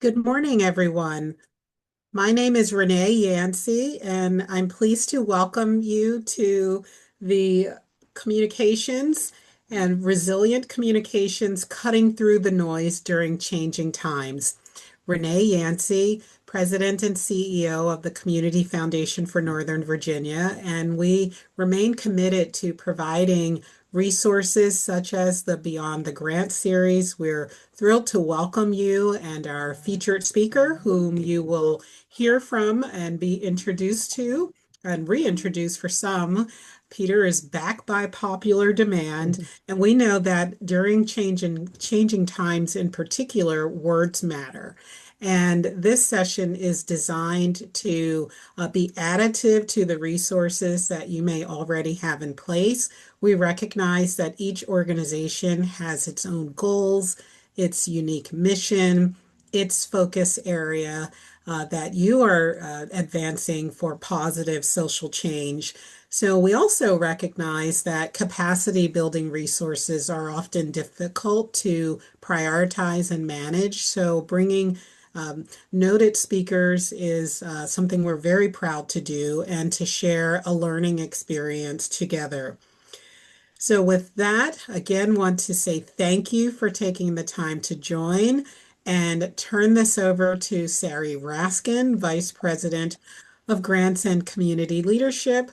Good morning, everyone. My name is Renee Yancey, and I'm pleased to welcome you to the Communications and Resilient Communications Cutting Through the Noise During Changing Times. Renee Yancey, President and CEO of the Community Foundation for Northern Virginia, and we remain committed to providing resources such as the Beyond the Grant series. We're thrilled to welcome you and our featured speaker, whom you will hear from and be introduced to and reintroduced for some. Peter is back by popular demand, and we know that during changing times in particular, words matter. And this session is designed to be additive to the resources that you may already have in place. We recognize that each organization has its own goals, its unique mission, its focus area that you are advancing for positive social change. So we also recognize that capacity building resources are often difficult to prioritize and manage. So bringing noted speakers is something we're very proud to do and to share a learning experience together. So with that, again, want to say thank you for taking the time to join and turn this over to Sari Raskin, Vice President of Grants and Community Leadership,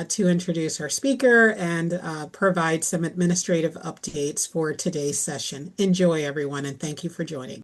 to introduce our speaker and provide some administrative updates for today's session. Enjoy, everyone, and thank you for joining.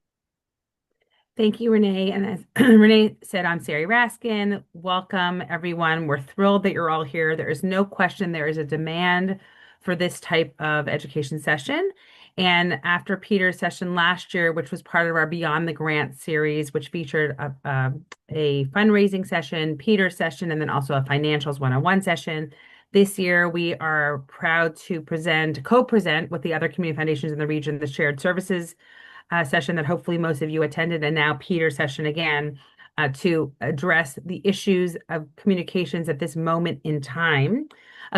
Thank you, Renee. And as Renee said, I'm Sari Raskin. Welcome, everyone. We're thrilled that you're all here. There is no question there is a demand for this type of education session. And after Peter's session last year, which was part of our Beyond the Grant series, which featured a fundraising session, Peter's session, and then also a financials one-on-one session, this year we are proud to co-present with the other community foundations in the region, the shared services session that hopefully most of you attended, and now Peter's session again to address the issues of communications at this moment in time.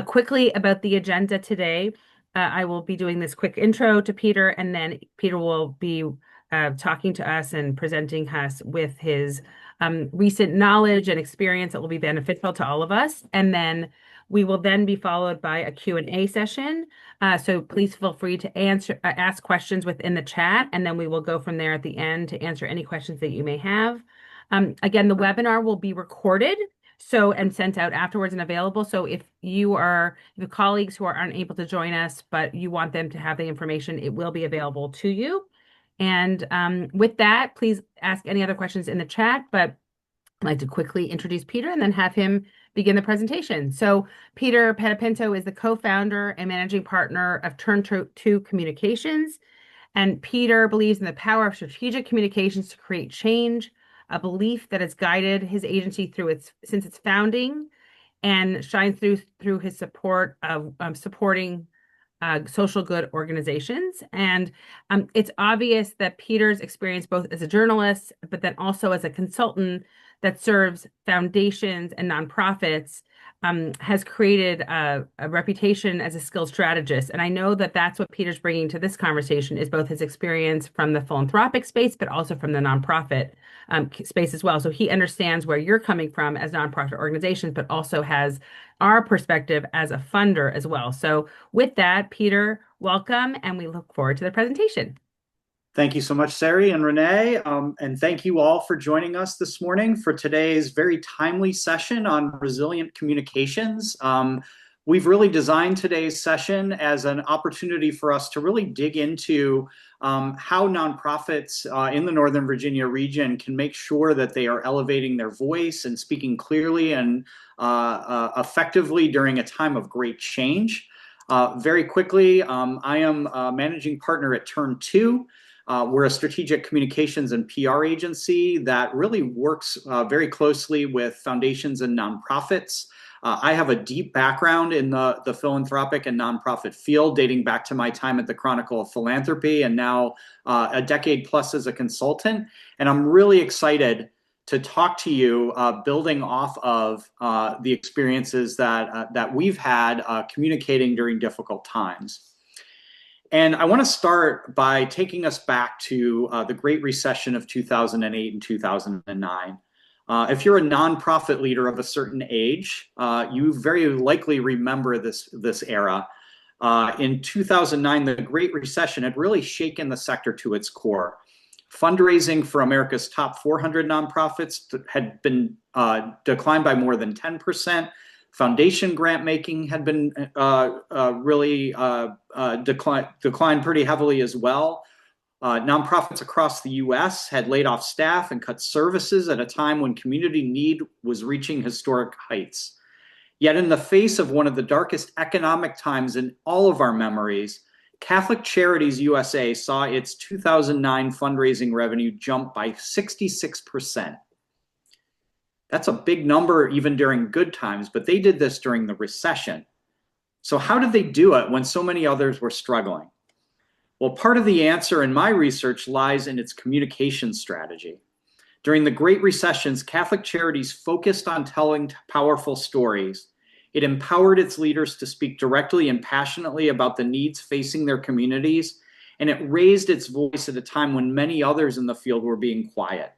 Quickly about the agenda today, I will be doing this quick intro to Peter, and then Peter will be talking to us and presenting us with his recent knowledge and experience that will be beneficial to all of us. And then we will then be followed by a Q&A session. So please feel free to ask questions within the chat, and then we will go from there at the end to answer any questions that you may have. Again, the webinar will be recorded and sent out afterwards and available. So if you have colleagues who are unable to join us, but you want them to have the information, it will be available to you. And with that, please ask any other questions in the chat, but I'd like to quickly introduce Peter and then have him begin the presentation. So Peter Panepento is the co-founder and managing partner of Turn2 Communications. And Peter believes in the power of strategic communications to create change, a belief that has guided his agency since its founding and shines through his support of supporting social good organizations. And it's obvious that Peter's experience both as a journalist, but then also as a consultant that serves foundations and nonprofits has created a reputation as a skilled strategist. And I know that that's what Peter's bringing to this conversation is both his experience from the philanthropic space, but also from the nonprofit space as well. So he understands where you're coming from as nonprofit organizations, but also has our perspective as a funder as well. So with that, Peter, welcome, and we look forward to the presentation. Thank you so much, Sari and Renee, and thank you all for joining us this morning for today's very timely session on resilient communications. We've really designed today's session as an opportunity for us to really dig into how nonprofits in the Northern Virginia region can make sure that they are elevating their voice and speaking clearly and effectively during a time of great change. Very quickly, I am a managing partner at Turn2. We're a strategic communications and PR agency that really works very closely with foundations and nonprofits. I have a deep background in the philanthropic and nonprofit field, dating back to my time at the Chronicle of Philanthropy and now a decade plus as a consultant. And I'm really excited to talk to you building off of the experiences that we've had communicating during difficult times. And I want to start by taking us back to the Great Recession of 2008 and 2009. If you're a nonprofit leader of a certain age, you very likely remember this era. In 2009, the Great Recession had really shaken the sector to its core. Fundraising for America's top 400 nonprofits had been declined by more than 10%. Foundation grant making had been really declined pretty heavily as well. Nonprofits across the US had laid off staff and cut services at a time when community need was reaching historic heights. Yet, in the face of one of the darkest economic times in all of our memories, Catholic Charities USA saw its 2009 fundraising revenue jump by 66%. That's a big number even during good times, but they did this during the recession. So how did they do it when so many others were struggling? Well, part of the answer in my research lies in its communication strategy. During the Great Recessions, Catholic Charities focused on telling powerful stories. It empowered its leaders to speak directly and passionately about the needs facing their communities, and it raised its voice at a time when many others in the field were being quiet.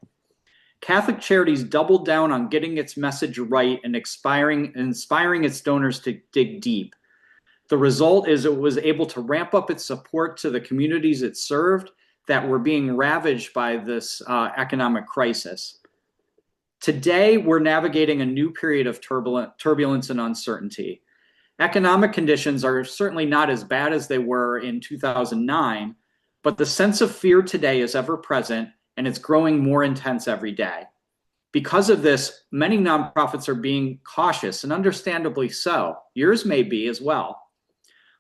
Catholic Charities doubled down on getting its message right and inspiring its donors to dig deep. The result is it was able to ramp up its support to the communities it served that were being ravaged by this economic crisis. Today, we're navigating a new period of turbulence and uncertainty. Economic conditions are certainly not as bad as they were in 2009, but the sense of fear today is ever present, and it's growing more intense every day. Because of this, many nonprofits are being cautious, and understandably so. Yours may be as well.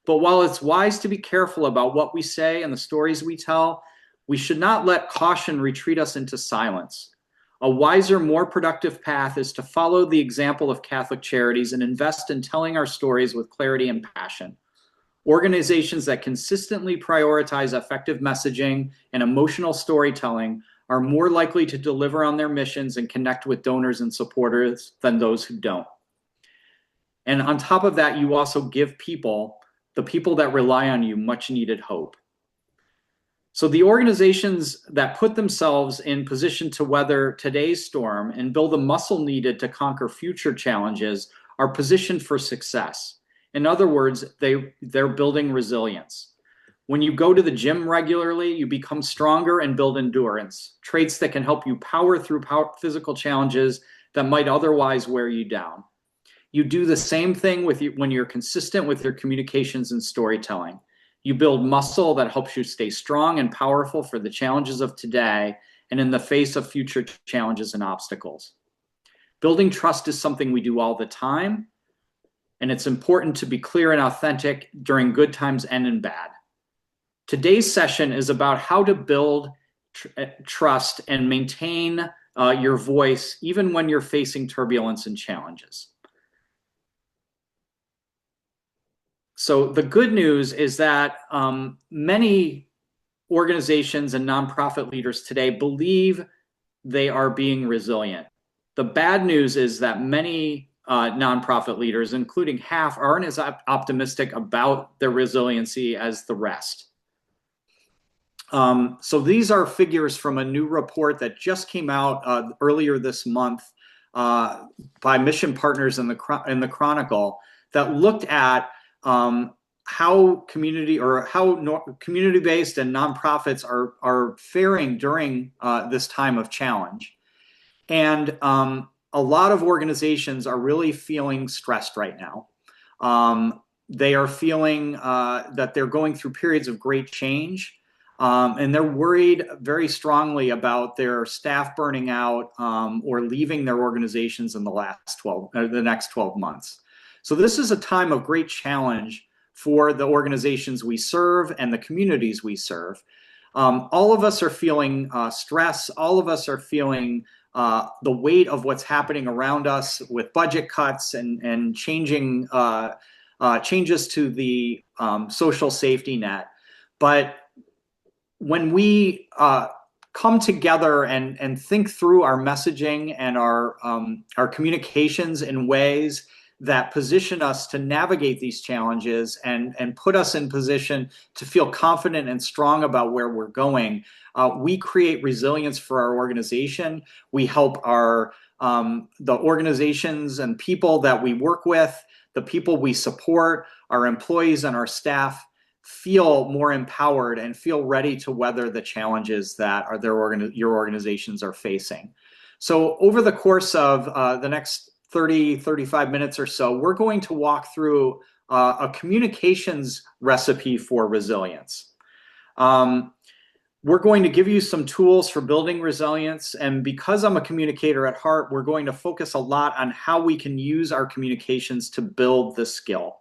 But while it's wise to be careful about what we say and the stories we tell, we should not let caution retreat us into silence. A wiser, more productive path is to follow the example of Catholic Charities and invest in telling our stories with clarity and passion. Organizations that consistently prioritize effective messaging and emotional storytelling are more likely to deliver on their missions and connect with donors and supporters than those who don't. And on top of that, you also give the people that rely on you, much needed hope. So the organizations that put themselves in position to weather today's storm and build the muscle needed to conquer future challenges are positioned for success. In other words, they're building resilience. When you go to the gym regularly, you become stronger and build endurance, traits that can help you power through physical challenges that might otherwise wear you down. You do the same thing when you're consistent with your communications and storytelling. You build muscle that helps you stay strong and powerful for the challenges of today and in the face of future challenges and obstacles. Building trust is something we do all the time, and it's important to be clear and authentic during good times and in bad. Today's session is about how to build trust and maintain your voice even when you're facing turbulence and challenges. So the good news is that many organizations and nonprofit leaders today believe they are being resilient. The bad news is that many nonprofit leaders, including half, aren't as optimistic about their resiliency as the rest. So these are figures from a new report that just came out earlier this month by Mission Partners in the Chronicle that looked at how community-based and nonprofits are faring during this time of challenge. And a lot of organizations are really feeling stressed right now. They are feeling that they're going through periods of great change, and they're worried very strongly about their staff burning out or leaving their organizations in the next 12 months. So this is a time of great challenge for the organizations we serve and the communities we serve. All of us are feeling stress. All of us are feeling the weight of what's happening around us with budget cuts and changes to the social safety net. But when we come together and think through our messaging and our communications in ways that position us to navigate these challenges and put us in position to feel confident and strong about where we're going. We create resilience for our organization. We help the organizations and people that we work with, the people we support, our employees and our staff feel more empowered and feel ready to weather the challenges that your organizations are facing. So over the course of the next 30, 35 minutes or so, we're going to walk through a communications recipe for resilience. We're going to give you some tools for building resilience. And because I'm a communicator at heart, we're going to focus a lot on how we can use our communications to build this skill.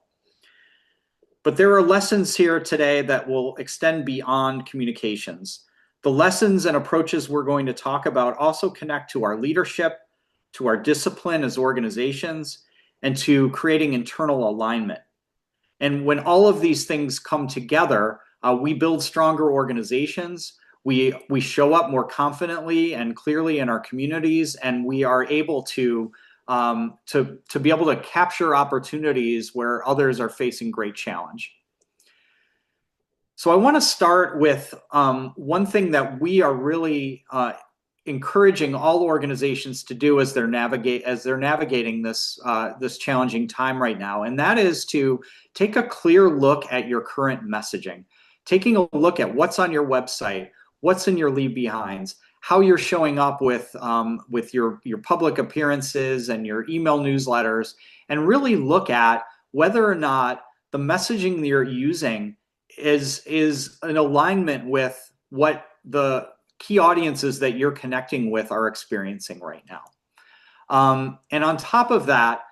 But there are lessons here today that will extend beyond communications. The lessons and approaches we're going to talk about also connect to our leadership, to our discipline as organizations, and to creating internal alignment. And when all of these things come together, we build stronger organizations. We show up more confidently and clearly in our communities, and we are able to be able to capture opportunities where others are facing great challenge. So I want to start with one thing that we are really encouraging all organizations to do as they're navigating this challenging time right now, and that is to take a clear look at your current messaging, taking a look at what's on your website, what's in your leave behinds, how you're showing up with your public appearances and your email newsletters, and really look at whether or not the messaging that you're using is in alignment with what the key audiences that you're connecting with are experiencing right now. And on top of that,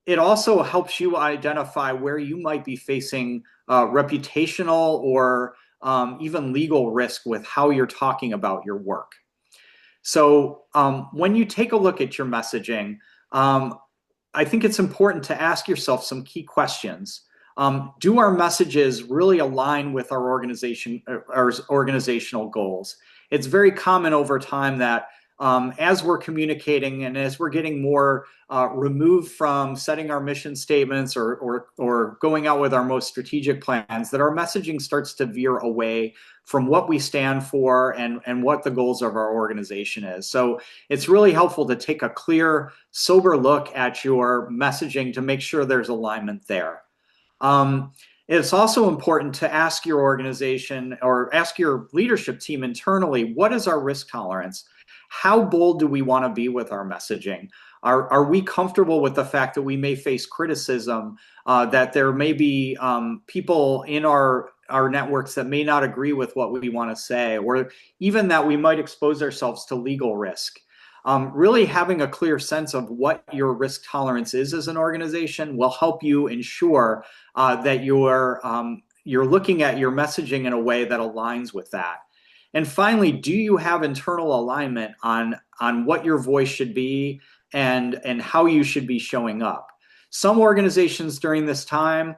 it also helps you identify where you might be facing reputational or even legal risk with how you're talking about your work. So when you take a look at your messaging, I think it's important to ask yourself some key questions. Do our messages really align with our organizational goals? It's very common over time that as we're communicating and as we're getting more removed from setting our mission statements or going out with our most strategic plans, that our messaging starts to veer away from what we stand for and what the goals of our organization is. So it's really helpful to take a clear, sober look at your messaging to make sure there's alignment there. It's also important to ask your organization or ask your leadership team internally, what is our risk tolerance? How bold do we want to be with our messaging? Are we comfortable with the fact that we may face criticism, that there may be people in our networks that may not agree with what we want to say, or even that we might expose ourselves to legal risk? Really having a clear sense of what your risk tolerance is as an organization will help you ensure that you're looking at your messaging in a way that aligns with that. And finally, do you have internal alignment on what your voice should be and how you should be showing up? Some organizations during this time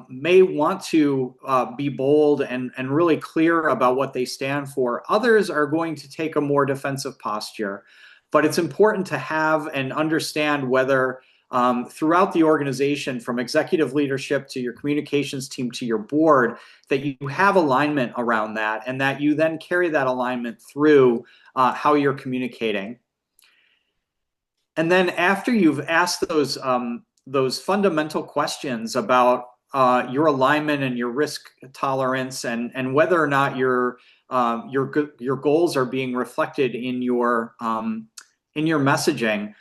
may want to be bold and really clear about what they stand for. Others are going to take a more defensive posture. But it's important to have and understand whether throughout the organization, from executive leadership to your communications team to your board, that you have alignment around that and that you then carry that alignment through how you're communicating. And then after you've asked those fundamental questions about your alignment and your risk tolerance and whether or not your goals are being reflected in your messaging,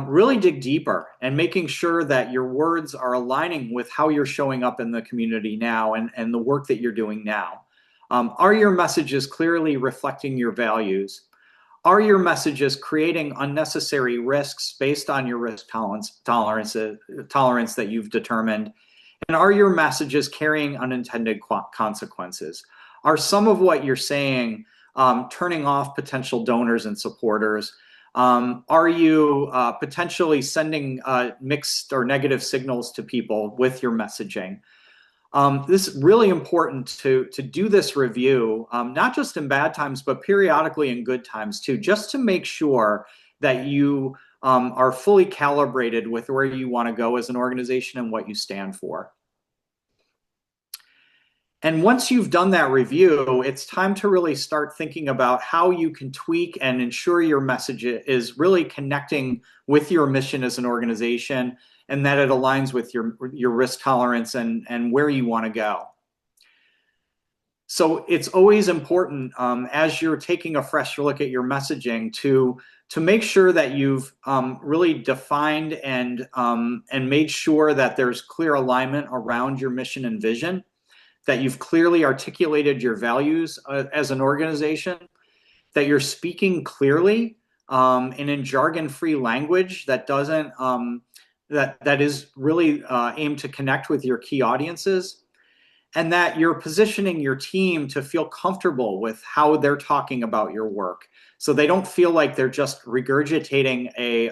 really dig deeper and making sure that your words are aligning with how you're showing up in the community now and the work that you're doing now. Are your messages clearly reflecting your values? Are your messages creating unnecessary risks based on your risk tolerance that you've determined? And are your messages carrying unintended consequences? Are some of what you're saying turning off potential donors and supporters? Are you potentially sending mixed or negative signals to people with your messaging? This is really important to do this review, not just in bad times, but periodically in good times too, just to make sure that you are fully calibrated with where you want to go as an organization and what you stand for. And once you've done that review, it's time to really start thinking about how you can tweak and ensure your message is really connecting with your mission as an organization and that it aligns with your risk tolerance and where you want to go. So it's always important as you're taking a fresh look at your messaging to make sure that you've really defined and made sure that there's clear alignment around your mission and vision, that you've clearly articulated your values as an organization, that you're speaking clearly and in jargon-free language that doesn't that is really aimed to connect with your key audiences, and that you're positioning your team to feel comfortable with how they're talking about your work, so they don't feel like they're just regurgitating a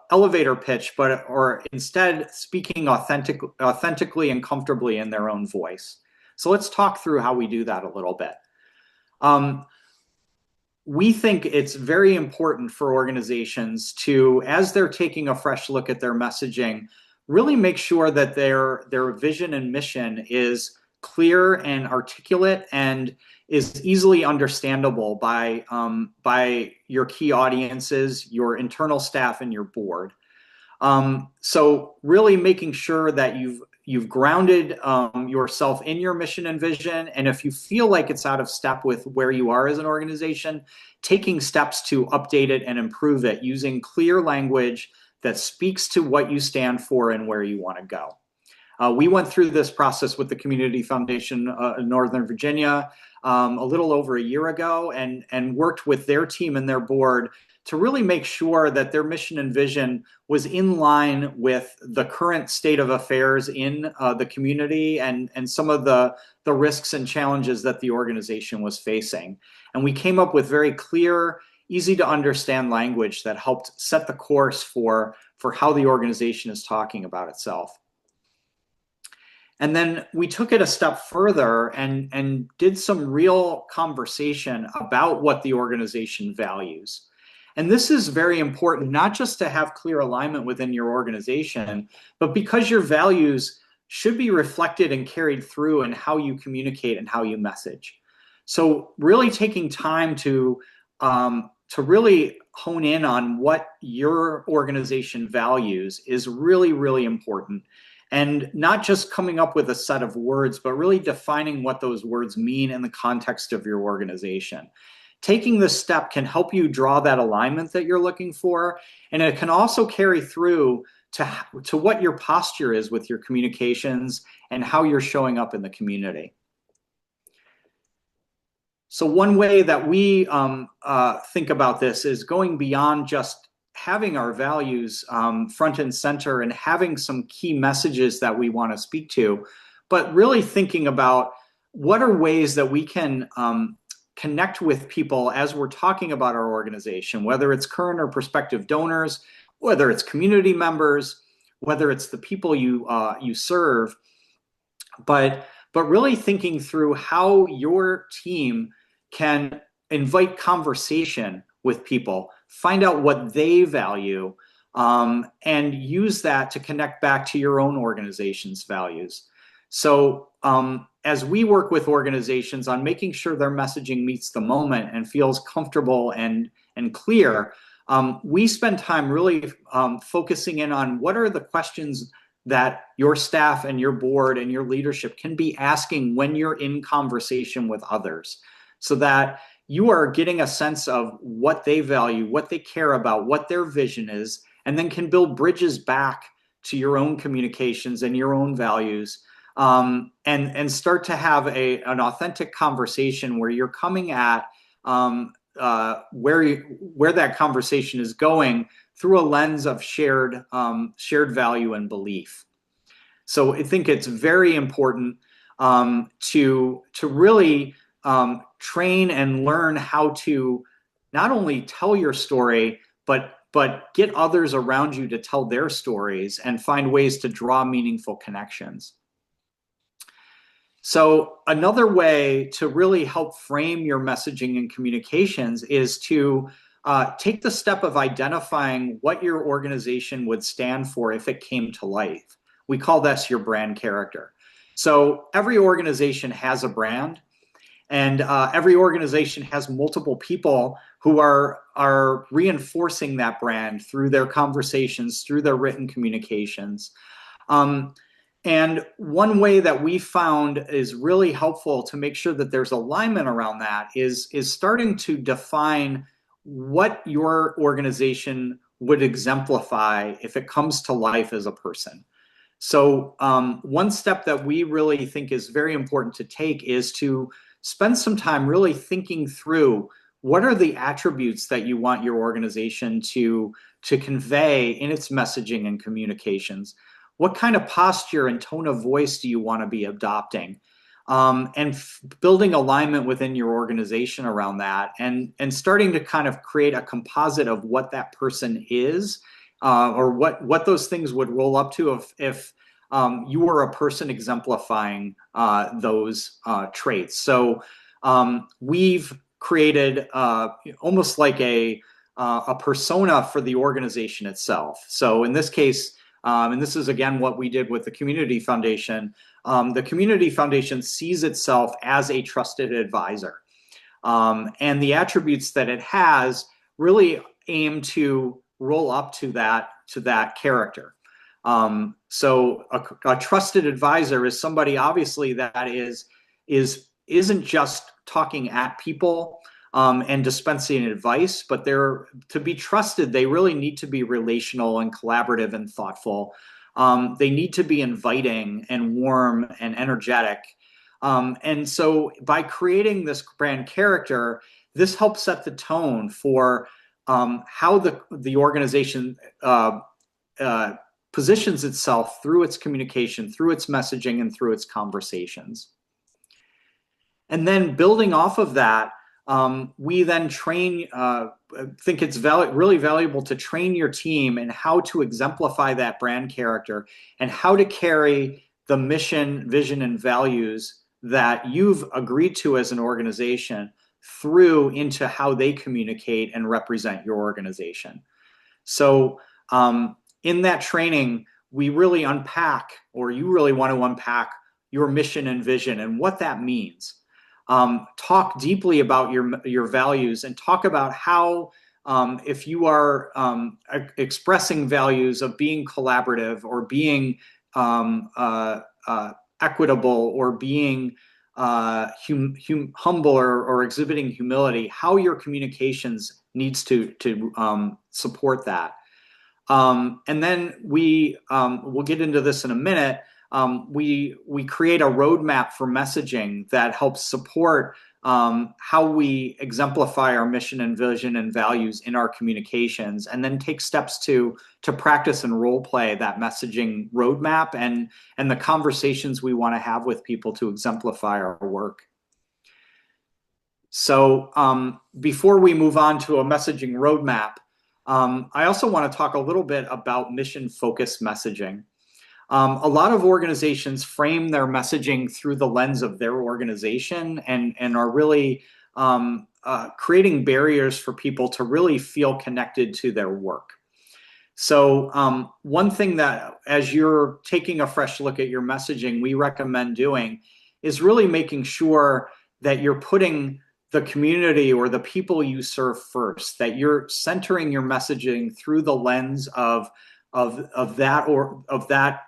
elevator pitch, or instead speaking authentically and comfortably in their own voice. So let's talk through how we do that a little bit. We think it's very important for organizations to, as they're taking a fresh look at their messaging, really make sure that their vision and mission is clear and articulate and is easily understandable by your key audiences, your internal staff, and your board. So really making sure that you've grounded yourself in your mission and vision, and if you feel like it's out of step with where you are as an organization, taking steps to update it and improve it using clear language that speaks to what you stand for and where you want to go. We went through this process with the Community Foundation in Northern Virginia a little over a year ago, and worked with their team and their board to really make sure that their mission and vision was in line with the current state of affairs in the community and some of the risks and challenges that the organization was facing. And we came up with very clear, easy to understand language that helped set the course for how the organization is talking about itself. And then we took it a step further and did some real conversation about what the organization values. And this is very important, not just to have clear alignment within your organization, but because your values should be reflected and carried through in how you communicate and how you message. So really taking time to really hone in on what your organization values is really, really important. And not just coming up with a set of words, but really defining what those words mean in the context of your organization. Taking this step can help you draw that alignment that you're looking for, and it can also carry through to what your posture is with your communications and how you're showing up in the community. So one way that we think about this is going beyond just having our values front and center and having some key messages that we want to speak to, but really thinking about what are ways that we can connect with people as we're talking about our organization, whether it's current or prospective donors, whether it's community members, whether it's the people you serve, but really thinking through how your team can invite conversation with people, find out what they value, and use that to connect back to your own organization's values. So as we work with organizations on making sure their messaging meets the moment and feels comfortable and clear, we spend time really focusing in on what are the questions that your staff and your board and your leadership can be asking when you're in conversation with others, so that you are getting a sense of what they value, what they care about, what their vision is, and then can build bridges back to your own communications and your own values, and start to have an authentic conversation where you're coming at where that conversation is going through a lens of shared value and belief. So I think it's very important to really train and learn how to not only tell your story, but get others around you to tell their stories and find ways to draw meaningful connections. So another way to really help frame your messaging and communications is to take the step of identifying what your organization would stand for if it came to life. We call this your brand character. So every organization has a brand, and every organization has multiple people who are reinforcing that brand through their conversations, through their written communications. And one way that we found is really helpful to make sure that there's alignment around that is starting to define what your organization would exemplify if it comes to life as a person. So one step that we really think is very important to take is to spend some time really thinking through what are the attributes that you want your organization to convey in its messaging and communications. What kind of posture and tone of voice do you want to be adopting? And building alignment within your organization around that, and starting to kind of create a composite of what that person is, or what those things would roll up to if you were a person exemplifying those traits. So we've created almost like a persona for the organization itself. So in this case, and this is again what we did with the Community Foundation. The Community Foundation sees itself as a trusted advisor, and the attributes that it has really aim to roll up to that character. So a trusted advisor is somebody obviously that isn't just talking at people and dispensing advice, but they're to be trusted. They really need to be relational and collaborative and thoughtful. They need to be inviting and warm and energetic. And so by creating this brand character, this helps set the tone for how the organization positions itself through its communication, through its messaging, and through its conversations. And then building off of that, we then train, think it's really valuable to train your team in how to exemplify that brand character and how to carry the mission, vision, and values that you've agreed to as an organization through into how they communicate and represent your organization. So in that training, we really unpack, or you really want to unpack your mission and vision and what that means. Talk deeply about your values and talk about how if you are expressing values of being collaborative or being equitable or being humble or exhibiting humility, how your communications needs to support that. And then we'll get into this in a minute. We create a roadmap for messaging that helps support how we exemplify our mission and vision and values in our communications, and then take steps to practice and role play that messaging roadmap and the conversations we want to have with people to exemplify our work. So before we move on to a messaging roadmap, I also want to talk a little bit about mission-focused messaging. A lot of organizations frame their messaging through the lens of their organization and are really creating barriers for people to really feel connected to their work. So one thing that, as you're taking a fresh look at your messaging, we recommend doing is really making sure that you're putting the community or the people you serve first, that you're centering your messaging through the lens of that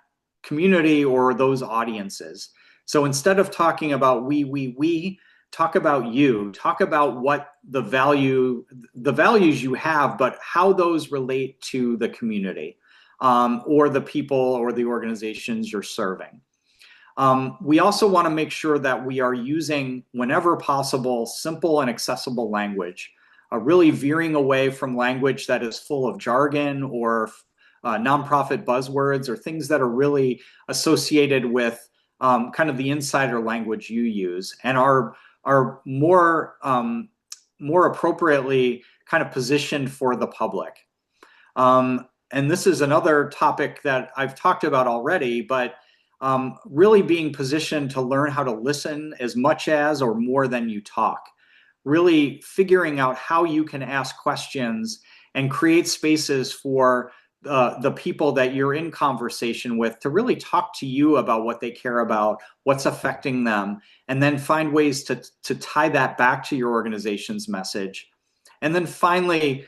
community or those audiences. So instead of talking about we talk about you, talk about what the values you have, but how those relate to the community or the people or the organizations you're serving. We also want to make sure that we are using, whenever possible, simple and accessible language, really veering away from language that is full of jargon or nonprofit buzzwords or things that are really associated with kind of the insider language you use and are more appropriately kind of positioned for the public. And this is another topic that I've talked about already, but really being positioned to learn how to listen as much as or more than you talk. really figuring out how you can ask questions and create spaces for the people that you're in conversation with to really talk to you about what they care about, what's affecting them, and then find ways to tie that back to your organization's message. And then finally,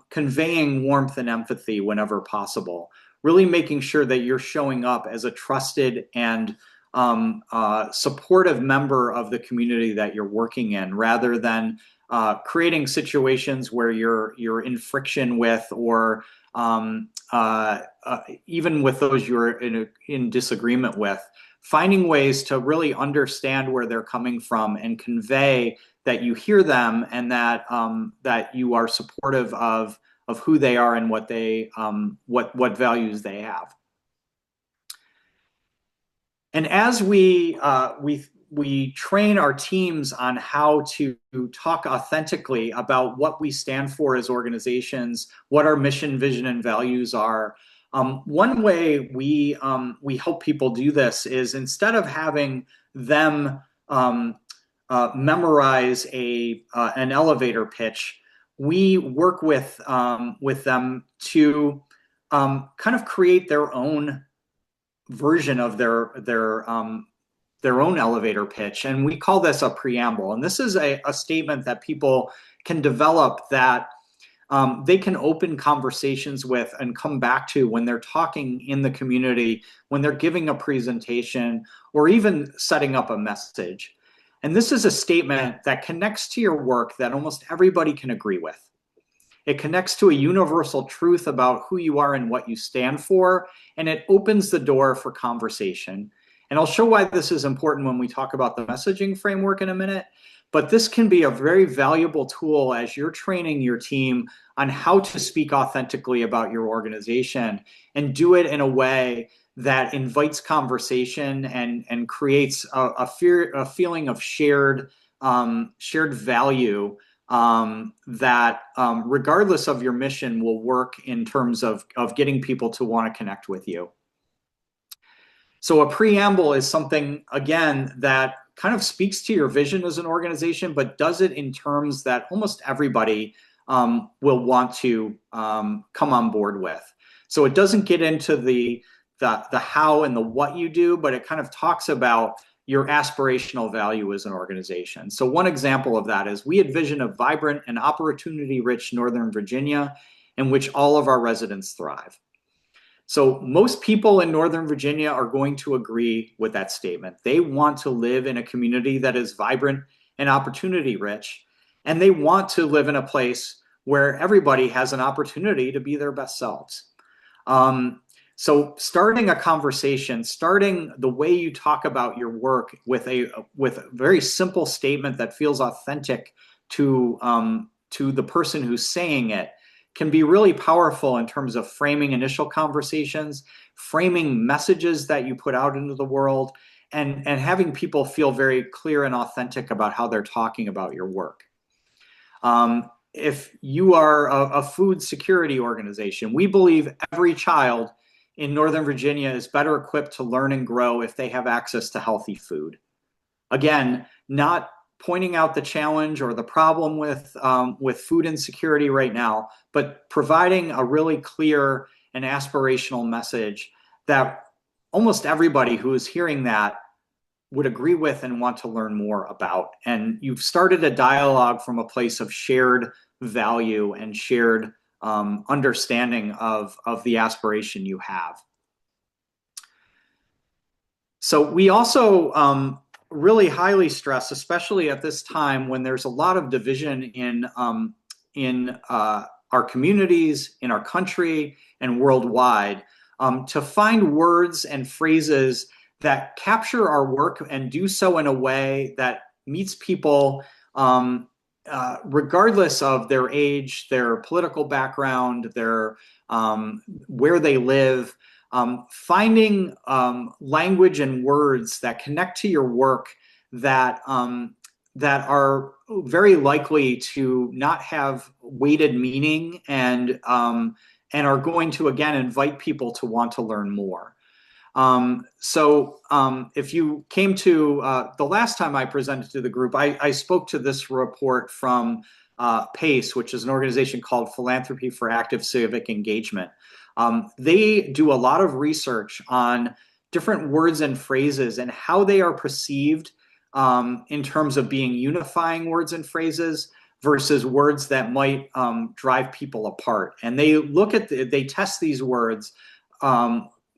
conveying warmth and empathy whenever possible, really making sure that you're showing up as a trusted and supportive member of the community that you're working in, rather than creating situations where you're in friction with, or even with those you're in disagreement with. Finding ways to really understand where they're coming from and convey that you hear them, and that that you are supportive of who they are and what they what values they have. And as we train our teams on how to talk authentically about what we stand for as organizations, what our mission, vision, and values are. One way we help people do this is, instead of having them memorize an elevator pitch, we work with them to kind of create their own version of their own elevator pitch, and we call this a preamble. And this is a statement that people can develop, that they can open conversations with and come back to when they're talking in the community, when they're giving a presentation, or even setting up a message. And this is a statement that connects to your work that almost everybody can agree with. It connects to a universal truth about who you are and what you stand for, and it opens the door for conversation. And I'll show why this is important when we talk about the messaging framework in a minute. But this can be a very valuable tool as you're training your team on how to speak authentically about your organization, and do it in a way that invites conversation and creates a feeling of shared value, that regardless of your mission, will work in terms of getting people to want to connect with you. So a preamble is something, again, that kind of speaks to your vision as an organization, but does it in terms that almost everybody will want to come on board with. So it doesn't get into the how and the what you do, but it kind of talks about your aspirational value as an organization. So one example of that is, we envision a vibrant and opportunity-rich Northern Virginia in which all of our residents thrive. So most people in Northern Virginia are going to agree with that statement. They want to live in a community that is vibrant and opportunity-rich, and they want to live in a place where everybody has an opportunity to be their best selves. So starting a conversation, starting the way you talk about your work with a very simple statement that feels authentic to the person who's saying it, can be really powerful in terms of framing initial conversations, framing messages that you put out into the world, and having people feel very clear and authentic about how they're talking about your work. If you are a food security organization, we believe every child in Northern Virginia is better equipped to learn and grow if they have access to healthy food. Again, not pointing out the challenge or the problem with food insecurity right now, but providing a really clear and aspirational message that almost everybody who is hearing that would agree with and want to learn more about. And you've started a dialogue from a place of shared value and shared understanding of the aspiration you have. So we also really highly stress, especially at this time when there's a lot of division in our communities, in our country, and worldwide, to find words and phrases that capture our work and do so in a way that meets people regardless of their age, their political background, their where they live. Finding language and words that connect to your work, that are very likely to not have weighted meaning, and are going to, again, invite people to want to learn more. If you came to the last time I presented to the group, I spoke to this report from PACE, which is an organization called Philanthropy for Active Civic Engagement. They do a lot of research on different words and phrases and how they are perceived in terms of being unifying words and phrases versus words that might drive people apart. And they they test these words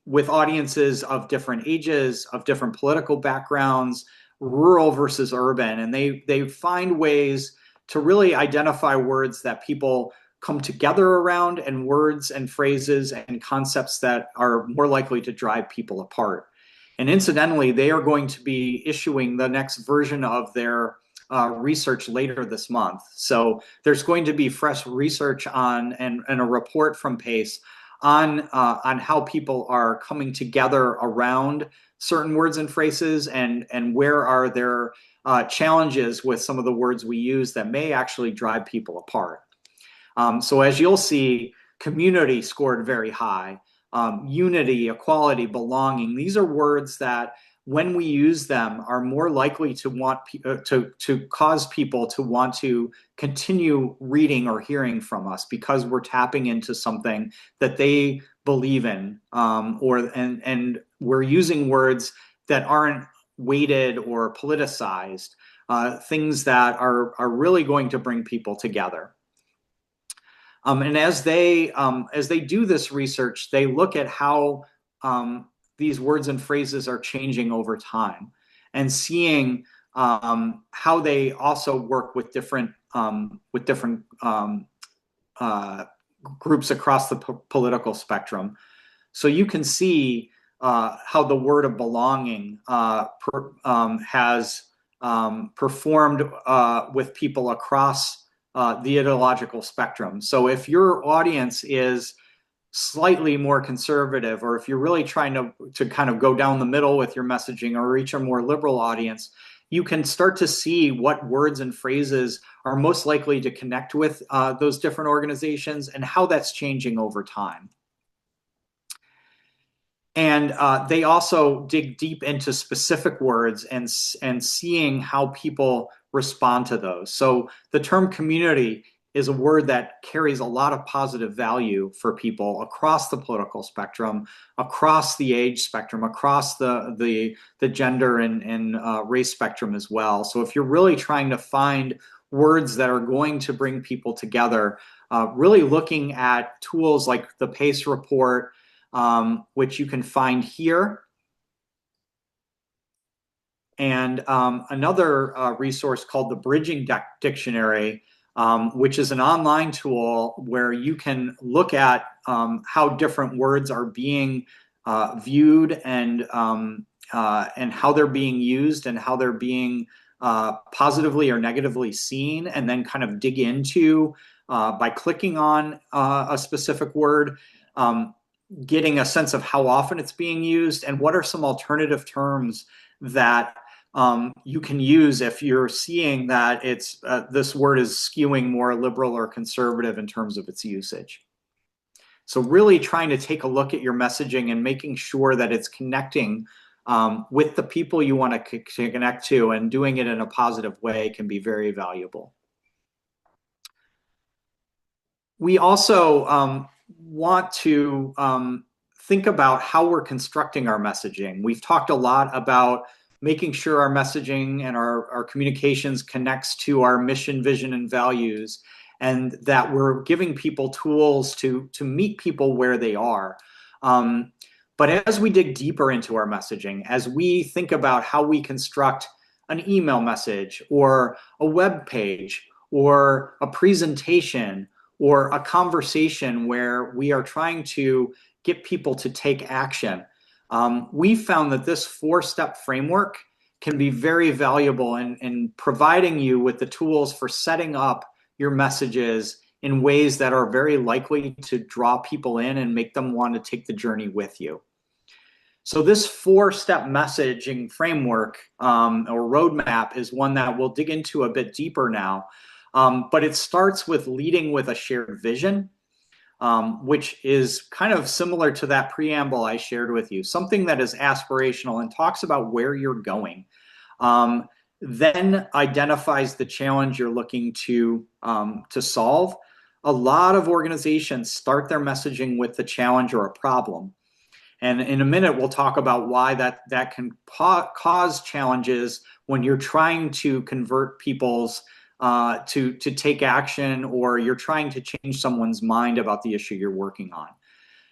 with audiences of different ages, of different political backgrounds, rural versus urban, and they find ways to really identify words that people come together around and words and phrases and concepts that are more likely to drive people apart. And incidentally, they are going to be issuing the next version of their research later this month. So there's going to be fresh research on and a report from PACE on how people are coming together around certain words and phrases, and where are there challenges with some of the words we use that may actually drive people apart. So as you'll see, community scored very high. Unity, equality, belonging. These are words that, when we use them, are more likely to want to cause people to want to continue reading or hearing from us, because we're tapping into something that they believe in, and we're using words that aren't weighted or politicized, things that are really going to bring people together. And as they do this research, they look at how these words and phrases are changing over time, and seeing how they also work with different groups across the political spectrum. So you can see how the word of belonging has performed with people across the ideological spectrum. So if your audience is slightly more conservative, or if you're really trying to kind of go down the middle with your messaging or reach a more liberal audience, you can start to see what words and phrases are most likely to connect with those different organizations, and how that's changing over time. And they also dig deep into specific words and seeing how people respond to those. So the term community is a word that carries a lot of positive value for people across the political spectrum, across the age spectrum, across the gender and race spectrum as well. So if you're really trying to find words that are going to bring people together, really looking at tools like the PACE report, which you can find here, and another resource called the Bridging Dictionary, which is an online tool where you can look at how different words are being viewed, and how they're being used, and how they're being positively or negatively seen, and then kind of dig into, by clicking on a specific word, getting a sense of how often it's being used, and what are some alternative terms that you can use if you're seeing that it's this word is skewing more liberal or conservative in terms of its usage. So really trying to take a look at your messaging and making sure that it's connecting with the people you want to connect to, and doing it in a positive way can be very valuable. We also want to think about how we're constructing our messaging. We've talked a lot about making sure our messaging and our communications connects to our mission, vision, and values, and that we're giving people tools to meet people where they are. But as we dig deeper into our messaging, as we think about how we construct an email message, or a web page, or a presentation, or a conversation where we are trying to get people to take action, we found that this 4-step framework can be very valuable in providing you with the tools for setting up your messages in ways that are very likely to draw people in and make them want to take the journey with you. So this 4-step messaging framework or roadmap is one that we'll dig into a bit deeper now. But it starts with leading with a shared vision. which is kind of similar to that preamble I shared with you, something that is aspirational and talks about where you're going. Then identifies the challenge you're looking to solve. A lot of organizations start their messaging with the challenge or a problem. And in a minute, we'll talk about why that can cause challenges when you're trying to convert people's to take action, or you're trying to change someone's mind about the issue you're working on.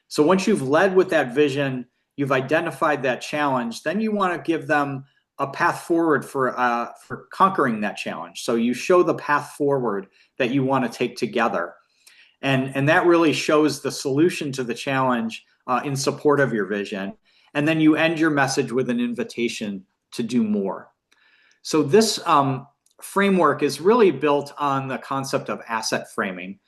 So once you've led with that vision, you've identified that challenge, then you want to give them a path forward for conquering that challenge. So you show the path forward that you want to take together. And that really shows the solution to the challenge in support of your vision. And then you end your message with an invitation to do more. So this framework is really built on the concept of asset framing,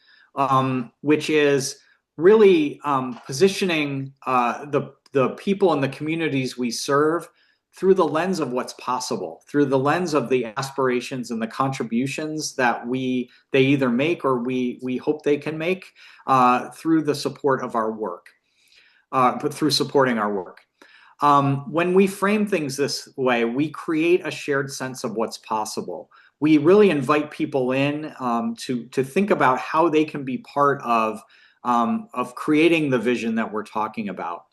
which is really positioning the people and the communities we serve through the lens of what's possible, through the lens of the aspirations and the contributions that they either make or we hope they can make through the support of our work, but through supporting our work. When we frame things this way, we create a shared sense of what's possible. We really invite people in to think about how they can be part of creating the vision that we're talking about.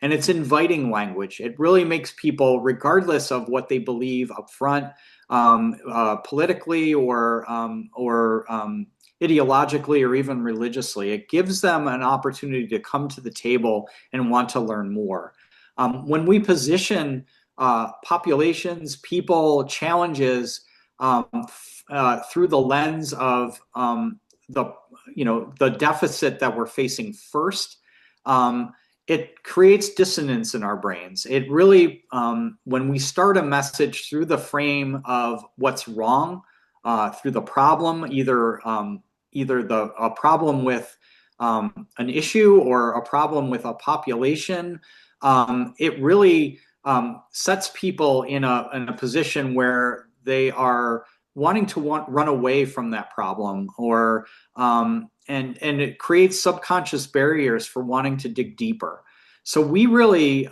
And it's inviting language. It really makes people, regardless of what they believe up front, politically or ideologically or even religiously, it gives them an opportunity to come to the table and want to learn more. When we position populations, people, challenges through the lens of the deficit that we're facing first, it creates dissonance in our brains. It really, when we start a message through the frame of what's wrong, through the problem, either a problem with an issue or a problem with a population, it really sets people in a position where they are wanting to run away from that problem, or and it creates subconscious barriers for wanting to dig deeper. So we really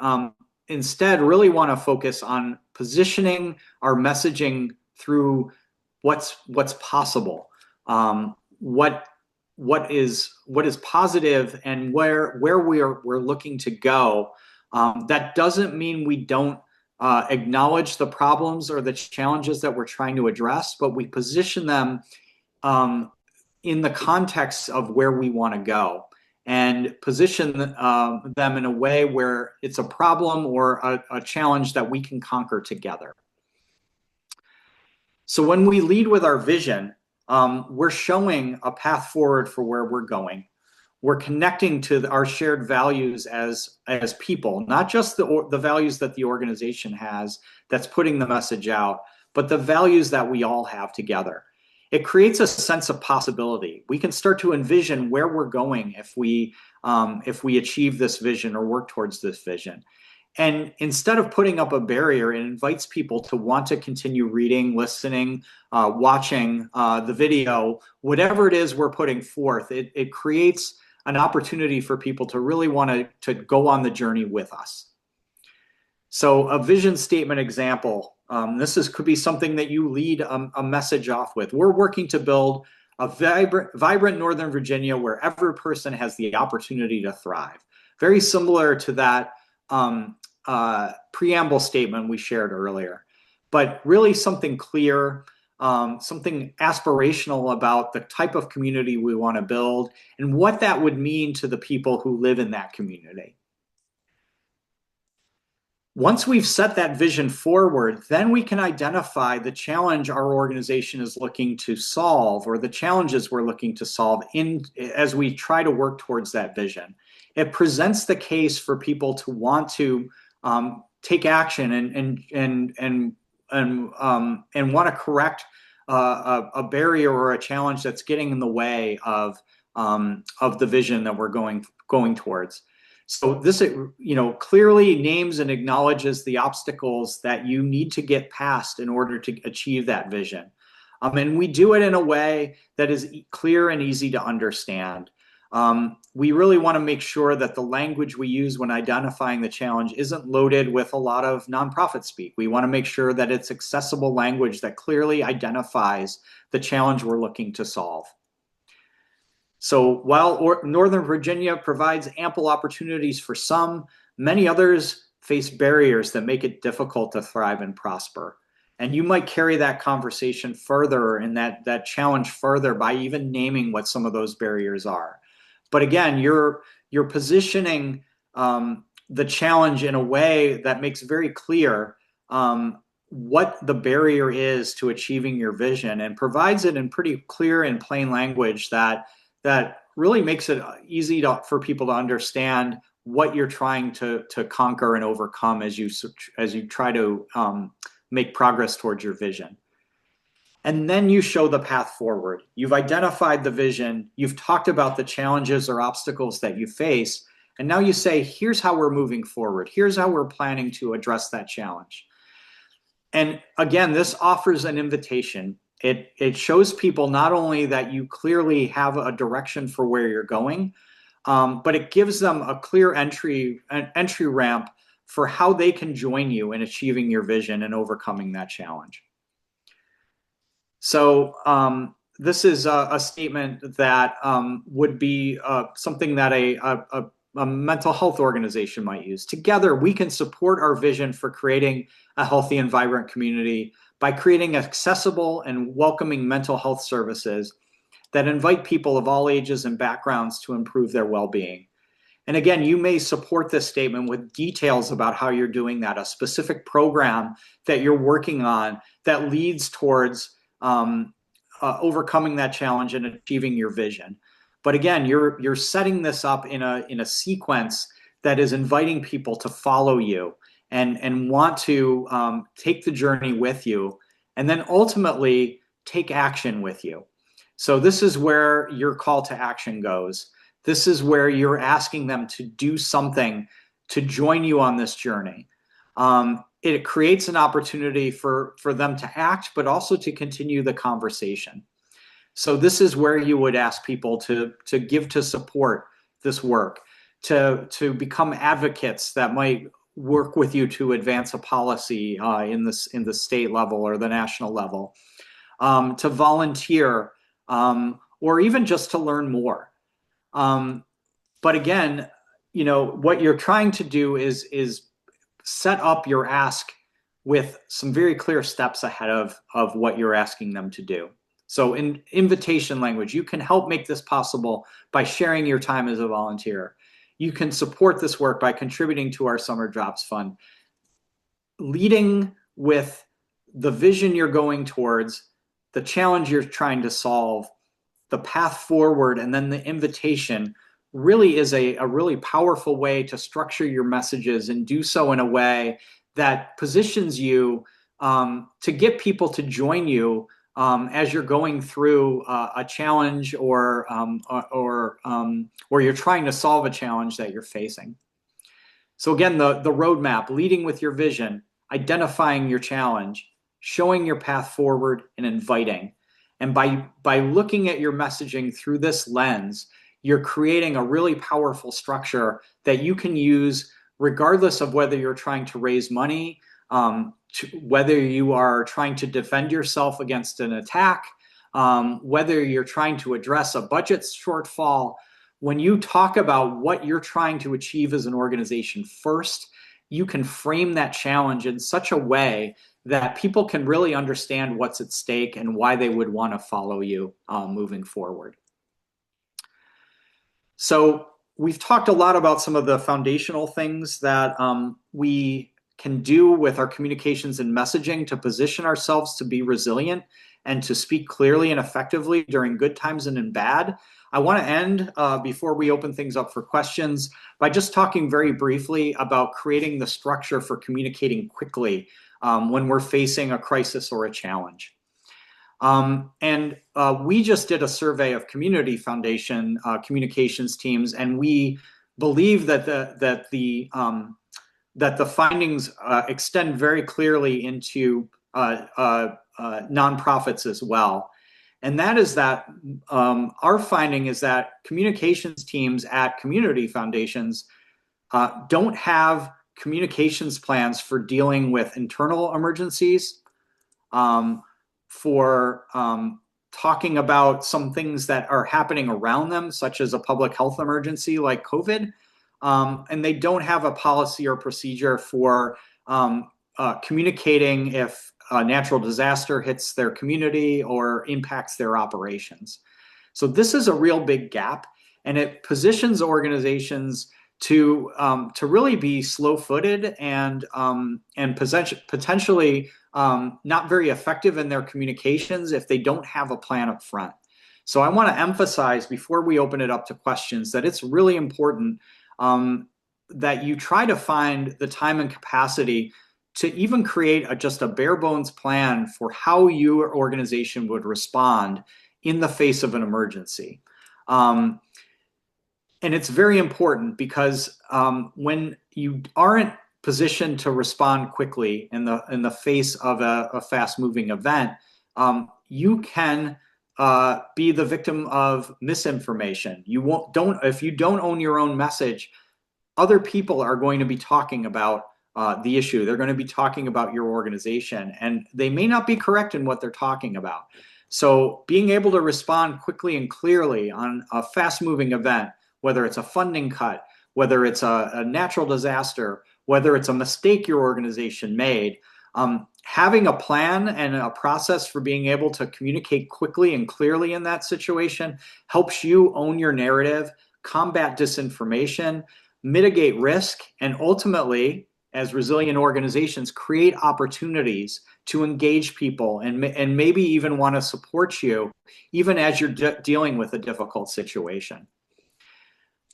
instead really want to focus on positioning our messaging through what's possible, what is positive, and where we're looking to go. That doesn't mean we don't acknowledge the problems or the challenges that we're trying to address, but we position them in the context of where we want to go, and position them in a way where it's a problem or a challenge that we can conquer together. So when we lead with our vision, we're showing a path forward for where we're going. We're connecting to our shared values as people, not just the values that the organization has that's putting the message out, but the values that we all have together. It creates a sense of possibility. We can start to envision where we're going if we achieve this vision or work towards this vision. And instead of putting up a barrier, it invites people to want to continue reading, listening, watching the video, whatever it is we're putting forth. It creates an opportunity for people to really want to go on the journey with us. So a vision statement example, could be something that you lead a message off with. We're working to build a vibrant Northern Virginia where every person has the opportunity to thrive. Very similar to that preamble statement we shared earlier, but really something clear, something aspirational about the type of community we want to build and what that would mean to the people who live in that community. Once we've set that vision forward, then we can identify the challenge our organization is looking to solve, or the challenges we're looking to solve as we try to work towards that vision. It presents the case for people to want to take action and want to correct a barrier or a challenge that's getting in the way of the vision that we're going towards. So this, clearly names and acknowledges the obstacles that you need to get past in order to achieve that vision. And we do it in a way that is clear and easy to understand. We really want to make sure that the language we use when identifying the challenge isn't loaded with a lot of nonprofit speak. We want to make sure that it's accessible language that clearly identifies the challenge we're looking to solve. So while Northern Virginia provides ample opportunities for some, many others face barriers that make it difficult to thrive and prosper. And you might carry that conversation further and that challenge further by even naming what some of those barriers are. But again, you're positioning the challenge in a way that makes very clear what the barrier is to achieving your vision and provides it in pretty clear and plain language that really makes it easy for people to understand what you're trying to conquer and overcome as you try to make progress towards your vision. And then you show the path forward. You've identified the vision. You've talked about the challenges or obstacles that you face. And now you say, here's how we're moving forward. Here's how we're planning to address that challenge. And again, this offers an invitation. It shows people not only that you clearly have a direction for where you're going, but it gives them a clear entry ramp for how they can join you in achieving your vision and overcoming that challenge. So this is a statement that would be something that a mental health organization might use. Together, we can support our vision for creating a healthy and vibrant community by creating accessible and welcoming mental health services that invite people of all ages and backgrounds to improve their well-being. And again, you may support this statement with details about how you're doing that, a specific program that you're working on that leads towards overcoming that challenge and achieving your vision. But again, you're setting this up in a sequence that is inviting people to follow you and want to take the journey with you, and then ultimately take action with you. So this is where your call to action goes. This is where you're asking them to do something to join you on this journey. It creates an opportunity for them to act, but also to continue the conversation. So this is where you would ask people to give to support this work, to become advocates that might work with you to advance a policy in the state level or the national level, to volunteer, or even just to learn more. But again, what you're trying to do is set up your ask with some very clear steps ahead of what you're asking them to do. So in invitation language, you can help make this possible by sharing your time as a volunteer. You can support this work by contributing to our Summer Jobs Fund. Leading with the vision you're going towards, the challenge you're trying to solve, the path forward, and then the invitation really is a really powerful way to structure your messages and do so in a way that positions you to get people to join you as you're going through a challenge or you're trying to solve a challenge that you're facing. So again, the roadmap, leading with your vision, identifying your challenge, showing your path forward, and inviting. And by looking at your messaging through this lens, you're creating a really powerful structure that you can use regardless of whether you're trying to raise money, whether you are trying to defend yourself against an attack, whether you're trying to address a budget shortfall. When you talk about what you're trying to achieve as an organization first, you can frame that challenge in such a way that people can really understand what's at stake and why they would want to follow you moving forward. So we've talked a lot about some of the foundational things that we can do with our communications and messaging to position ourselves to be resilient and to speak clearly and effectively during good times and in bad. I want to end before we open things up for questions by just talking very briefly about creating the structure for communicating quickly when we're facing a crisis or a challenge. We just did a survey of community foundation communications teams, and we believe that the findings extend very clearly into nonprofits as well. And that is that our finding is that communications teams at community foundations don't have communications plans for dealing with internal emergencies, um, for talking about some things that are happening around them, such as a public health emergency like COVID. And they don't have a policy or procedure for communicating if a natural disaster hits their community or impacts their operations. So this is a real big gap, and it positions organizations to really be slow-footed and potentially not very effective in their communications if they don't have a plan up front. So I want to emphasize before we open it up to questions that it's really important that you try to find the time and capacity to even create just a bare bones plan for how your organization would respond in the face of an emergency. And it's very important because when you aren't positioned to respond quickly in the face of a fast moving event, you can be the victim of misinformation. If you don't own your own message, other people are going to be talking about the issue. They're going to be talking about your organization, and they may not be correct in what they're talking about. So being able to respond quickly and clearly on a fast moving event, whether it's a funding cut, whether it's a natural disaster, whether it's a mistake your organization made, having a plan and a process for being able to communicate quickly and clearly in that situation helps you own your narrative, combat disinformation, mitigate risk, and ultimately, as resilient organizations, create opportunities to engage people and maybe even want to support you even as you're dealing with a difficult situation.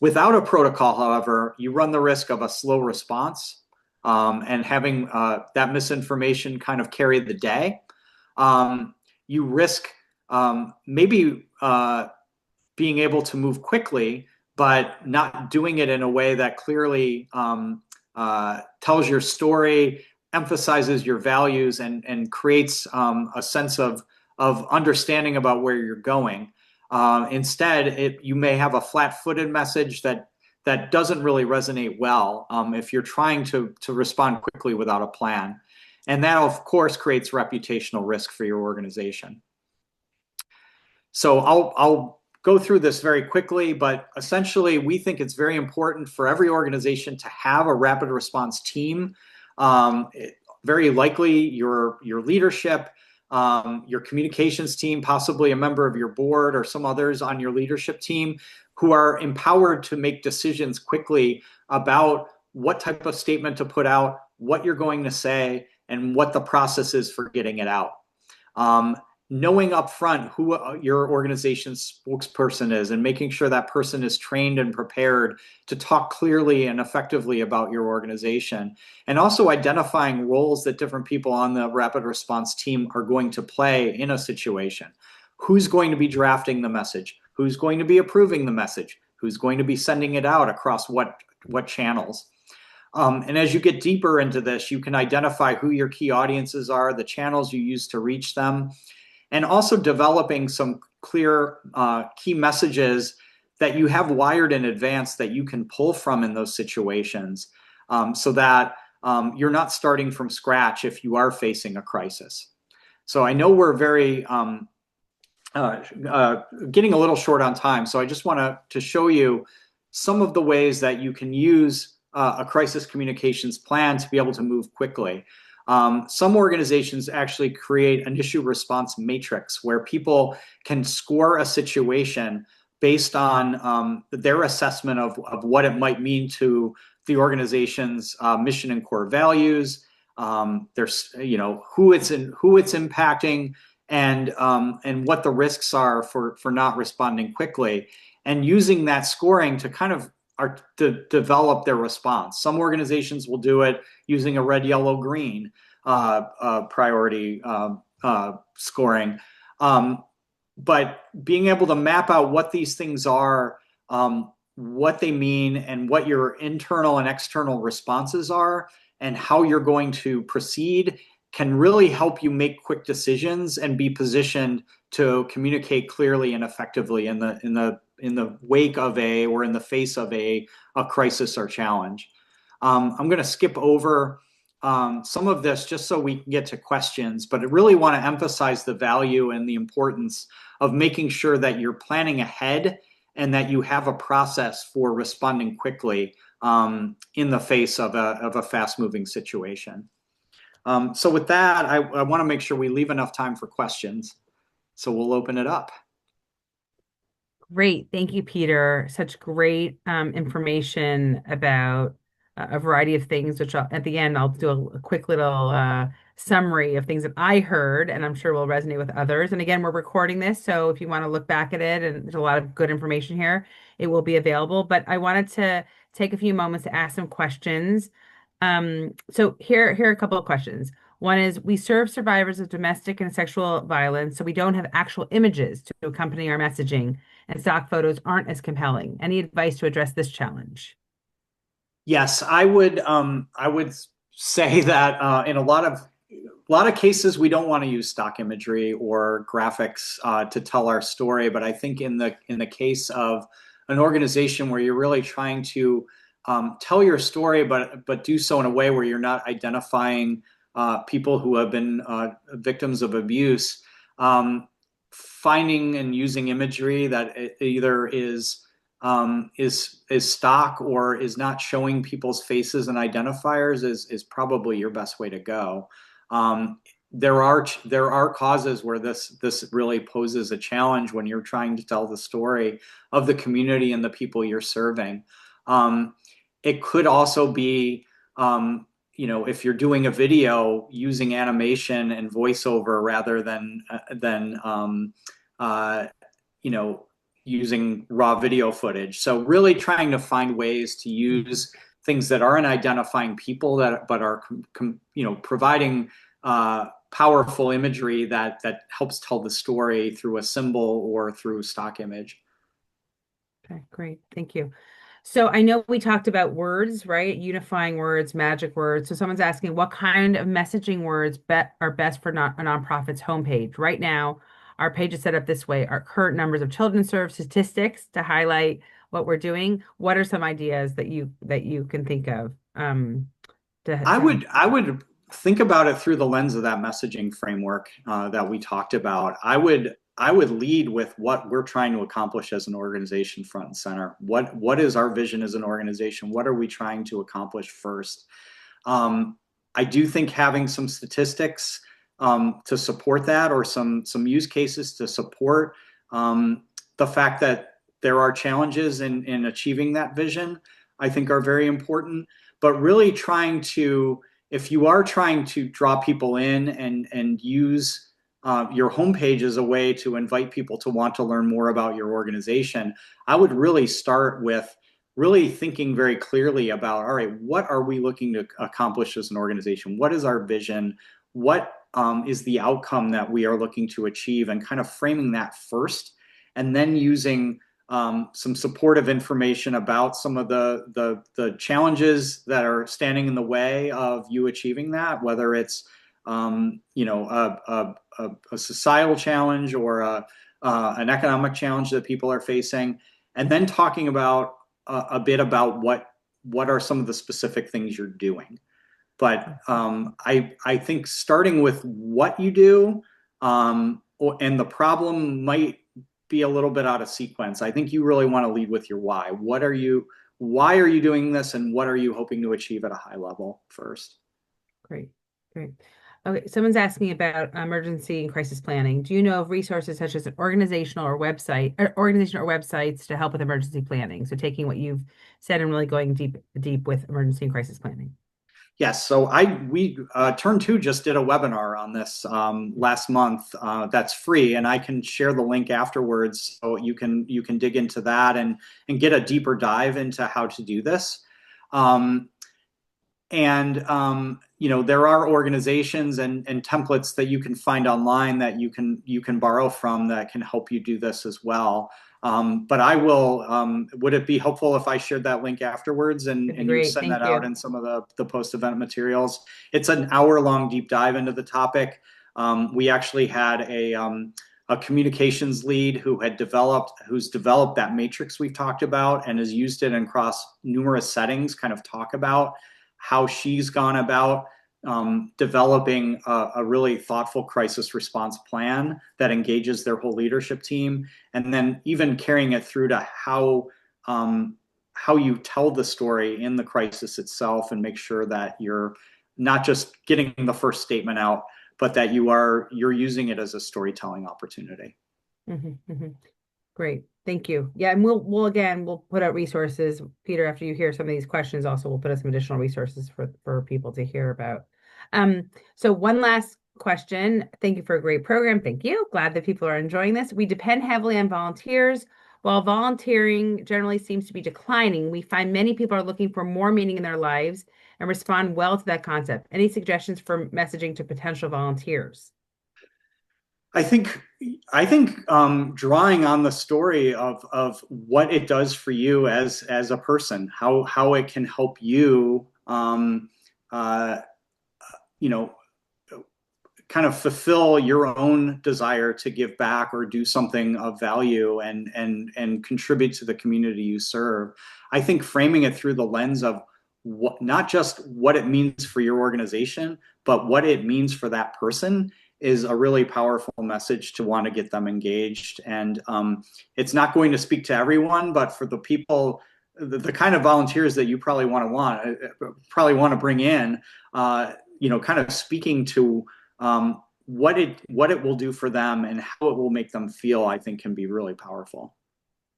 Without a protocol, however, you run the risk of a slow response and having that misinformation kind of carry the day. You risk maybe being able to move quickly, but not doing it in a way that clearly tells your story, emphasizes your values, and creates a sense of understanding about where you're going. Instead, you may have a flat-footed message that doesn't really resonate well if you're trying to respond quickly without a plan. And that, of course, creates reputational risk for your organization. So I'll go through this very quickly, but essentially we think it's very important for every organization to have a rapid response team. Very likely your leadership, your communications team, possibly a member of your board or some others on your leadership team who are empowered to make decisions quickly about what type of statement to put out, what you're going to say, and what the process is for getting it out. Knowing upfront who your organization's spokesperson is and making sure that person is trained and prepared to talk clearly and effectively about your organization, and also identifying roles that different people on the rapid response team are going to play in a situation. Who's going to be drafting the message? Who's going to be approving the message? Who's going to be sending it out across what channels? And as you get deeper into this, you can identify who your key audiences are, the channels you use to reach them, and also developing some clear key messages that you have wired in advance that you can pull from in those situations so that you're not starting from scratch if you are facing a crisis. So I know we're very getting a little short on time, so I just want to show you some of the ways that you can use a crisis communications plan to be able to move quickly. Some organizations actually create an issue response matrix where people can score a situation based on their assessment of what it might mean to the organization's mission and core values. There's who it's impacting and what the risks are for not responding quickly, and using that scoring to kind of to develop their response. Some organizations will do it using a red, yellow, green priority scoring. But being able to map out what these things are, what they mean, and what your internal and external responses are, and how you're going to proceed can really help you make quick decisions and be positioned to communicate clearly and effectively in the wake of or in the face of a crisis or challenge. I'm going to skip over some of this just so we can get to questions, but I really want to emphasize the value and the importance of making sure that you're planning ahead and that you have a process for responding quickly in the face of a fast-moving situation. So with that, I want to make sure we leave enough time for questions. So we'll open it up. Great. Thank you, Peter. Such great information about a variety of things, which at the end, I'll do a quick little summary of things that I heard, and I'm sure will resonate with others. And again, we're recording this, so if you want to look back at it, and there's a lot of good information here, it will be available. But I wanted to take a few moments to ask some questions. So here are a couple of questions. One is, we serve survivors of domestic and sexual violence, so we don't have actual images to accompany our messaging, and stock photos aren't as compelling. Any advice to address this challenge? Yes, I would say that in a lot of cases we don't want to use stock imagery or graphics to tell our story. But I think in the case of an organization where you're really trying to tell your story, but do so in a way where you're not identifying people who have been victims of abuse, finding and using imagery that either is stock or is not showing people's faces and identifiers is probably your best way to go. There are causes where this really poses a challenge when you're trying to tell the story of the community and the people you're serving. It could also be, if you're doing a video, using animation and voiceover rather than using raw video footage. So really trying to find ways to use things that aren't identifying people but are providing powerful imagery that helps tell the story through a symbol or through stock image. Okay, great. Thank you. So I know we talked about words, right? Unifying words, magic words. So someone's asking, what kind of messaging words are best for a nonprofit's homepage? Right now, our page is set up this way: our current numbers of children served, statistics to highlight what we're doing. What are some ideas that you can think of? I would think about it through the lens of that messaging framework that we talked about. I would lead with what we're trying to accomplish as an organization front and center. What is our vision as an organization? What are we trying to accomplish first? I do think having some statistics to support that, or some use cases to support the fact that there are challenges in achieving that vision, I think are very important. But really trying to, if you are trying to draw people in and use your homepage as a way to invite people to want to learn more about your organization, I would really start with really thinking very clearly about, all right, what are we looking to accomplish as an organization? What is our vision? What is the outcome that we are looking to achieve? And kind of framing that first, and then using some supportive information about some of the challenges that are standing in the way of you achieving that, whether it's a societal challenge or an economic challenge that people are facing, and then talking about a bit about what are some of the specific things you're doing. But I think starting with what you do and the problem might be a little bit out of sequence. I think you really want to lead with your why. Why are you doing this, and what are you hoping to achieve at a high level first? Great, great. Okay, someone's asking about emergency and crisis planning. Do you know of resources such as an organization or websites to help with emergency planning? So taking what you've said and really going deep with emergency and crisis planning. Yes, so we Turn 2 just did a webinar on this last month that's free, and I can share the link afterwards so you can dig into that and get a deeper dive into how to do this. And there are organizations and templates that you can find online that you can borrow from that can help you do this as well. But I will. Would it be helpful if I shared that link afterwards It'd be and you great. send that Thank out you. in some of the post-event materials? It's an hour-long deep dive into the topic. We actually had a communications lead who's developed that matrix we've talked about and has used it across numerous settings, kind of talk about how she's gone about developing a really thoughtful crisis response plan that engages their whole leadership team, and then even carrying it through to how you tell the story in the crisis itself and make sure that you're not just getting the first statement out, but that you're using it as a storytelling opportunity. Hmm. Great. Thank you. Yeah, and we'll put out resources. Peter, after you hear some of these questions, also we'll put out some additional resources for people to hear about. So one last question. Thank you for a great program. Thank you. Glad that people are enjoying this. We depend heavily on volunteers. While volunteering generally seems to be declining, we find many people are looking for more meaning in their lives and respond well to that concept. Any suggestions for messaging to potential volunteers? I think drawing on the story of what it does for you as a person, how it can help you, uh, you know, kind of fulfill your own desire to give back or do something of value and contribute to the community you serve. I think framing it through the lens of not just what it means for your organization, but what it means for that person is a really powerful message to want to get them engaged. And it's not going to speak to everyone, but for the people, the kind of volunteers that you probably want to bring in, kind of speaking to what it will do for them and how it will make them feel, I think can be really powerful.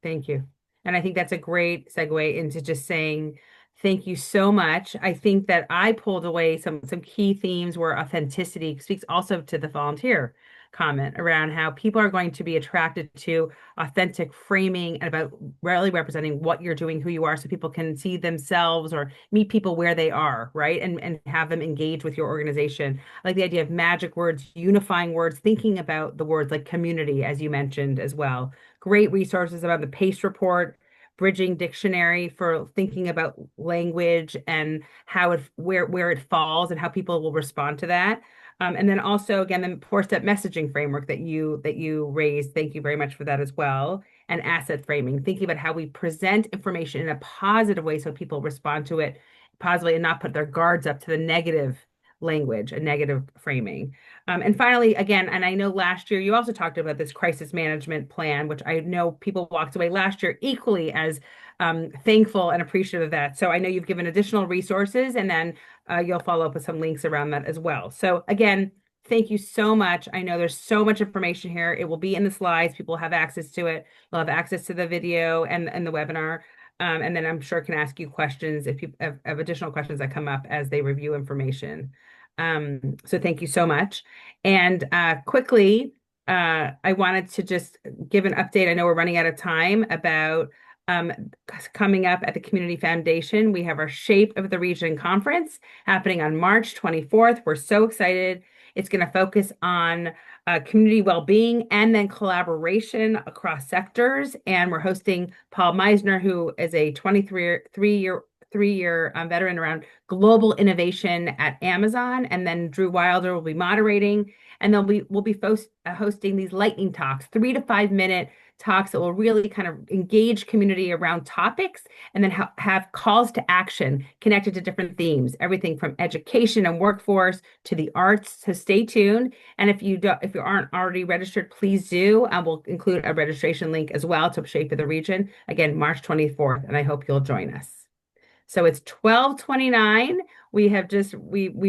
Thank you. And I think that's a great segue into just saying thank you so much. I think that I pulled away some key themes where authenticity speaks also to the volunteer comment around how people are going to be attracted to authentic framing and about really representing what you're doing, who you are, so people can see themselves or meet people where they are, right? And have them engage with your organization. I like the idea of magic words, unifying words, thinking about the words like community, as you mentioned as well. Great resources about the PACE report, bridging dictionary for thinking about language and how it where it falls and how people will respond to that. And then also again the four-step messaging framework that you raised. Thank you very much for that as well. And asset framing, thinking about how we present information in a positive way so people respond to it positively and not put their guards up to the negative language, a negative framing. And finally, again, and I know last year you also talked about this crisis management plan, which I know people walked away last year equally as thankful and appreciative of that. So I know you've given additional resources, and then you'll follow up with some links around that as well. So again, thank you so much. I know there's so much information here. It will be in the slides. People have access to it. They'll have access to the video and the webinar. And then I'm sure can ask you questions if you have additional questions that come up as they review information. So thank you so much. And quickly, I wanted to just give an update. I know we're running out of time about um, coming up at the Community Foundation. We have our Shape of the Region conference happening on March 24th. We're so excited. It's going to focus on community well-being and then collaboration across sectors. And we're hosting Paul Meisner, who is a 23-year veteran around global innovation at Amazon. And then Drew Wilder will be moderating. And then we'll be hosting these lightning talks, 3 to 5 minute talks that will really kind of engage community around topics and then have calls to action connected to different themes, everything from education and workforce to the arts. So stay tuned. And if you aren't already registered, please do. We'll include a registration link as well to Shape of the Region. Again, March 24th, and I hope you'll join us. So it's 12:29. We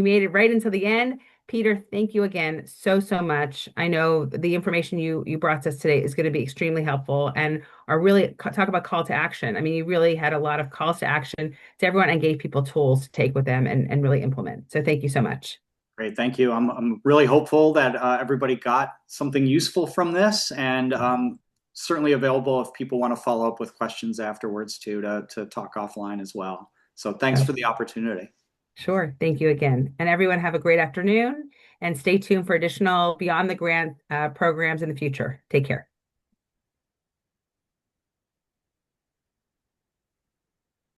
made it right until the end. Peter, thank you again so much. I know the information you brought to us today is going to be extremely helpful and are really talk about call to action. I mean, you really had a lot of calls to action to everyone and gave people tools to take with them and really implement. So thank you so much. Great, thank you. I'm really hopeful that everybody got something useful from this, and certainly available if people want to follow up with questions afterwards too to talk offline as well. So thanks for the opportunity. Sure. Thank you again. And everyone have a great afternoon and stay tuned for additional Beyond the Grant programs in the future. Take care.